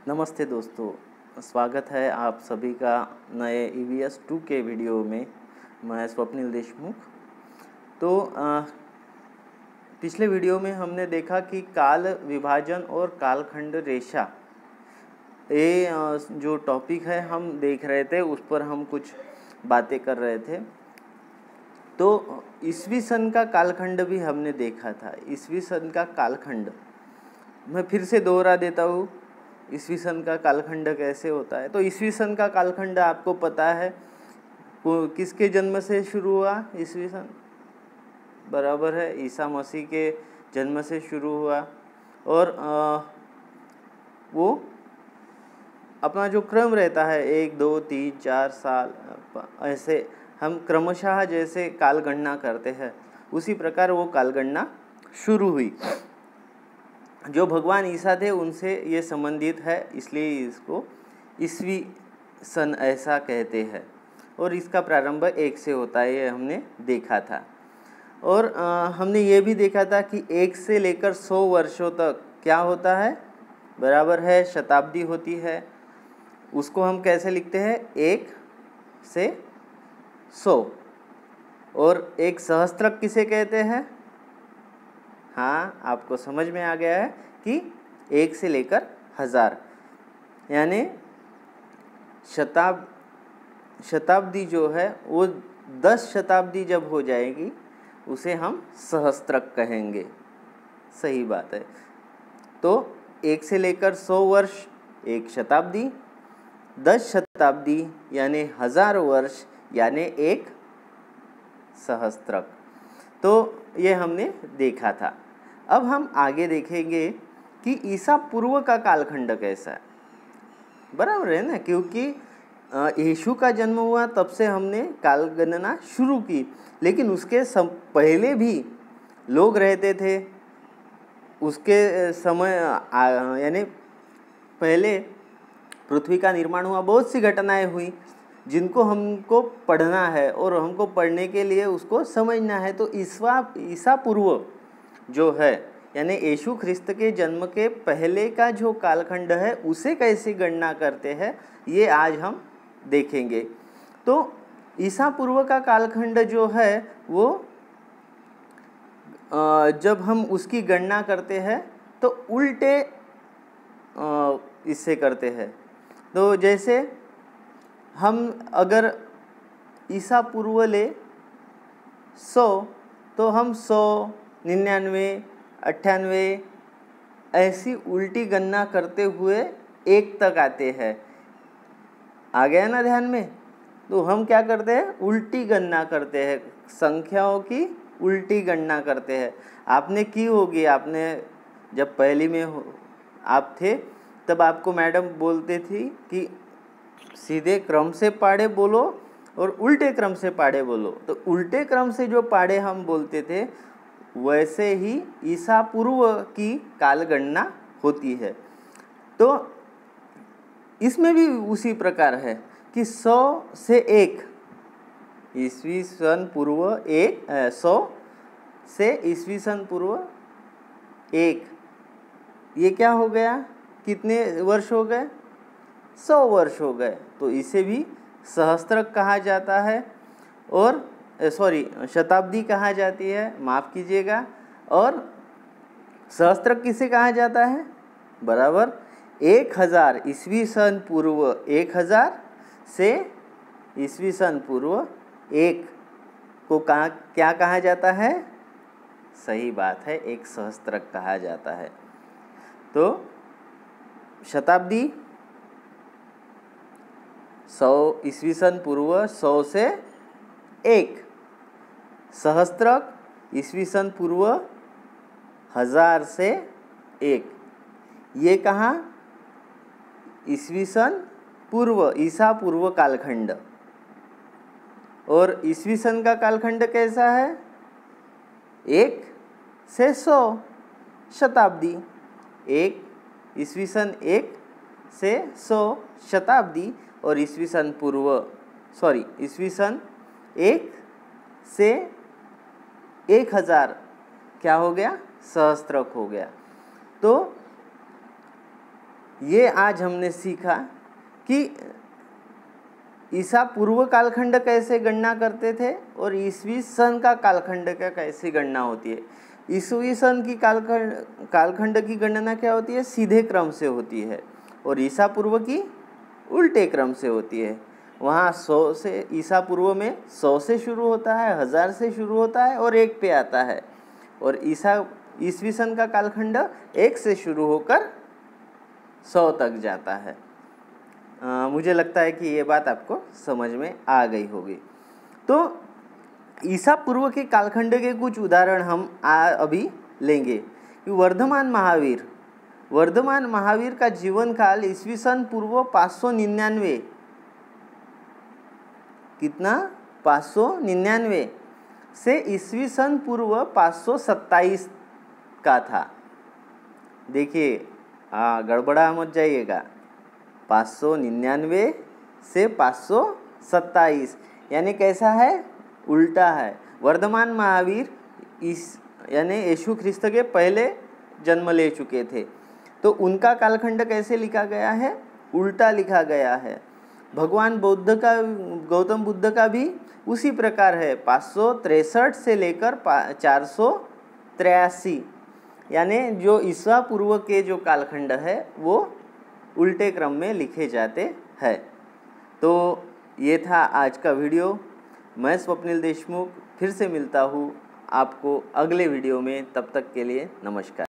नमस्ते दोस्तों, स्वागत है आप सभी का नए EVS 2 के वीडियो में। मैं स्वप्निल देशमुख। तो पिछले वीडियो में हमने देखा कि काल विभाजन और कालखंड रेखा ये जो टॉपिक है हम देख रहे थे, उस पर हम कुछ बातें कर रहे थे। तो ईस्वी सन का कालखंड भी हमने देखा था। ईस्वी सन का कालखंड मैं फिर से दोहरा देता हूँ, ईस्वी सन का कालखंड कैसे होता है। तो ईस्वी सन का कालखंड आपको पता है किसके जन्म से शुरू हुआ। ईस्वी सन बराबर है ईसा मसीह के जन्म से शुरू हुआ। और वो अपना जो क्रम रहता है 1 2 3 4 साल, ऐसे हम क्रमशः जैसे काल गणना करते हैं उसी प्रकार वो काल गणना शुरू हुई। जो भगवान ईसा थे उनसे ये संबंधित है, इसलिए इसको ईस्वी सन ऐसा कहते हैं। और इसका प्रारंभ 1 से होता है, ये हमने देखा था। और हमने ये भी देखा था कि 1 से लेकर 100 वर्षों तक क्या होता है, बराबर है शताब्दी होती है। उसको हम कैसे लिखते हैं, 1 से 100। और एक सहस्त्रक किसे कहते हैं। हाँ, आपको समझ में आ गया है कि 1 से लेकर 1000, यानी शताब्दी जो है वो 10 शताब्दी जब हो जाएगी उसे हम सहस्त्रक कहेंगे। सही बात है। तो 1 से लेकर 100 वर्ष 1 शताब्दी, 10 शताब्दी यानी 1000 वर्ष यानी 1 सहस्त्रक। तो ये हमने देखा था। अब हम आगे देखेंगे कि ईसा पूर्व का कालखंड कैसा है। बराबर है ना, क्योंकि यीशु का जन्म हुआ तब से हमने काल गणना शुरू की, लेकिन उसके पहले भी लोग रहते थे। उसके समय यानी पहले पृथ्वी का निर्माण हुआ, बहुत सी घटनाएं हुई जिनको हमको पढ़ना है और हमको पढ़ने के लिए उसको समझना है। तो ईसा पूर्व जो है यानी यीशु ख्रिस्त के जन्म के पहले का जो कालखंड है उसे कैसे गणना करते हैं, ये आज हम देखेंगे। तो ईसा पूर्व का कालखंड जो है वो जब हम उसकी गणना करते हैं तो उल्टे इससे करते हैं। तो जैसे हम अगर ईसा पूर्व ले 100, तो हम 100 99 98 ऐसी उल्टी गणना करते हुए 1 तक आते हैं। आ गया ना ध्यान में। तो हम क्या करते हैं, उल्टी गणना करते हैं, संख्याओं की उल्टी गणना करते हैं। आपने की होगी, आपने जब पहली में आप थे तब आपको मैडम बोलते थी कि सीधे क्रम से पाढ़े बोलो और उल्टे क्रम से पाढ़े बोलो। तो उल्टे क्रम से जो पाढ़े हम बोलते थे वैसे ही ईसा पूर्व की कालगणना होती है। तो इसमें भी उसी प्रकार है कि 100 से 1 ईस्वी सन पूर्व 100 से ईस्वी सन पूर्व 1, ये क्या हो गया, कितने वर्ष हो गए, 100 वर्ष हो गए। तो इसे भी सहस्त्रक कहा जाता है और शताब्दी कहा जाती है, माफ़ कीजिएगा। और सहस्त्रक किसे कहा जाता है, बराबर 1000 ईस्वी सन पूर्व 1000 से ईस्वी सन पूर्व 1 को क्या कहा जाता है, सही बात है, एक सहस्त्रक कहा जाता है। तो शताब्दी 100 ईस्वी सन पूर्व 100 से 1, सहस्त्रक ईस्वी सन पूर्व 1000 से 1। ये कहाँ, ईस्वी सन पूर्व ईसा पूर्व कालखंड। और ईस्वी सन का कालखंड कैसा है, 1 से 100 शताब्दी, 1 ईस्वी सन 1 से 100 शताब्दी। और ईस्वी सन 1 से 1000 क्या हो गया, सहस्त्रक हो गया। तो ये आज हमने सीखा कि ईसा पूर्व कालखंड कैसे गणना करते थे और ईसवी सन का कालखंड का कैसे गणना होती है। ईसवी सन की कालखंड की गणना क्या होती है, सीधे क्रम से होती है, और ईसा पूर्व की उल्टे क्रम से होती है। वहाँ 100 से, ईसा पूर्व में 100 से शुरू होता है, 1000 से शुरू होता है और 1 पे आता है, और ईसवी सन का कालखंड 1 से शुरू होकर 100 तक जाता है। मुझे लगता है कि ये बात आपको समझ में आ गई होगी। तो ईसा पूर्व के कालखंड के कुछ उदाहरण हम अभी लेंगे। वर्धमान महावीर का जीवन काल ईसवी सन पूर्व 599 कितना 599 से ईसवी सन पूर्व 527 का था। देखिए गड़बड़ा मत जाइएगा, 599 से 527 यानी कैसा है, उल्टा है। वर्धमान महावीर यानी यीशु ख्रिस्त के पहले जन्म ले चुके थे, तो उनका कालखंड कैसे लिखा गया है, उल्टा लिखा गया है। भगवान गौतम बुद्ध का भी उसी प्रकार है, 563 से लेकर 483, यानी जो ईसा पूर्व के जो कालखंड है वो उल्टे क्रम में लिखे जाते हैं। तो ये था आज का वीडियो। मैं स्वप्निल देशमुख फिर से मिलता हूँ आपको अगले वीडियो में। तब तक के लिए नमस्कार।